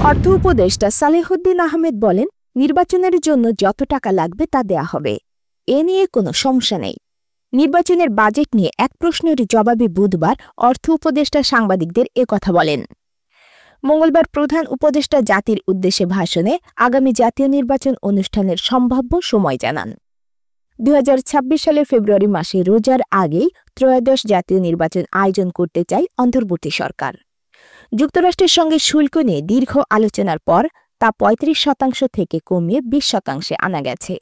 অর্থ উপদেষ্টা সালেহুদ্দিন আহমেদ বলেন, নির্বাচনের জন্য যত টাকা লাগবে তা দেয়া হবে, এ নিয়ে কোনো সমস্যা নেই। নির্বাচনের বাজেট নিয়ে এক প্রশ্নের জবাবে বুধবার অর্থ উপদেষ্টা সাংবাদিকদের কথা বলেন। মঙ্গলবার প্রধান উপদেষ্টা জাতির উদ্দেশ্যে ভাষণে আগামী জাতীয় নির্বাচন অনুষ্ঠানের সম্ভাব্য সময় জানান। 2026 সালের ফেব্রুয়ারি মাসে রোজার আগেই ত্রয়োদশ জাতীয় নির্বাচন আয়োজন করতে চায় অন্তর্বর্তী সরকার। যুক্তরাষ্ট্রের সঙ্গে শুল্ক নিয়ে দীর্ঘ আলোচনার পর তা 35% থেকে কমিয়ে 20% আনা গেছে।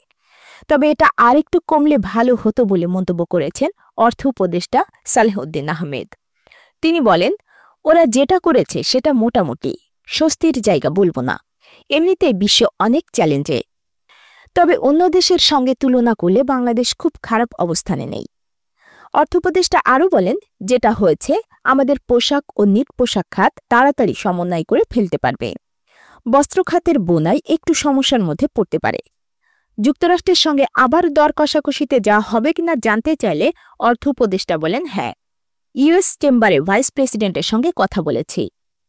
তবে এটা আরেকটু কমলে ভালো হতো বলে মন্তব্য করেছেন অর্থ উপদেষ্টা সালেহুদ্দিন আহমেদ। তিনি বলেন, ওরা যেটা করেছে সেটা মোটামুটি, স্বস্তির জায়গা বলবো না। এমনিতেই বিশ্ব অনেক চ্যালেঞ্জে, তবে অন্য দেশের সঙ্গে তুলনা করলে বাংলাদেশ খুব খারাপ অবস্থানে নেই। অর্থ উপদেষ্টা আরও বলেন, যেটা হয়েছে আমাদের পোশাক ও নিট পোশাক খাত তাড়াতাড়ি সমন্বয় করে ফেলতে পারবে। বস্ত্র খাতের বোনাই একটু সমস্যার মধ্যে পড়তে পারে। যুক্তরাষ্ট্রের সঙ্গে আবার দর কষাকষিতে যাওয়া হবে কিনা জানতে চাইলে অর্থ উপদেষ্টা বলেন, হ্যাঁ, ইউএস চেম্বারে ভাইস প্রেসিডেন্টের সঙ্গে কথা বলেছি।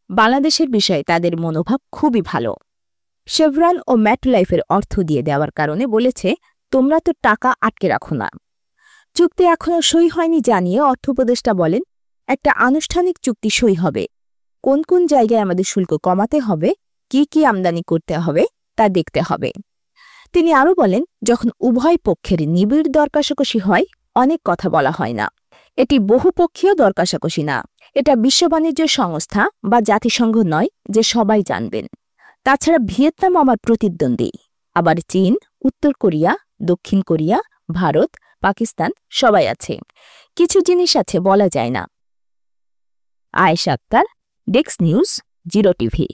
বাংলাদেশের বিষয়ে তাদের মনোভাব খুবই ভালো। শেভরন ও ম্যাটলাইফের অর্থ দিয়ে দেওয়ার কারণে বলেছে, তোমরা তো টাকা আটকে রাখো না। চুক্তি এখনও সই হয়নি জানিয়ে অর্থ উপদেষ্টা বলেন, একটা আনুষ্ঠানিক চুক্তি সই হবে। কোন কোন জায়গায় আমাদের শুল্ক কমাতে হবে, কি কি আমদানি করতে হবে তা দেখতে হবে। তিনি আরও বলেন, যখন উভয় পক্ষের নিবিড় দর কষাকষি হয় অনেক কথা বলা হয় না। এটি বহুপক্ষীয় দর কষাকষি না, এটা বিশ্ব বাণিজ্য সংস্থা বা জাতিসংঘ নয় যে সবাই জানবেন। তাছাড়া ভিয়েতনাম আমার প্রতিদ্বন্দ্বী, আবার চীন, উত্তর কোরিয়া, দক্ষিণ কোরিয়া, ভারত, পাকিস্তান সবাই আছে। কিছু জিনিস আছে বলা যায় না। Ayesha Akter, desk news, zero TV.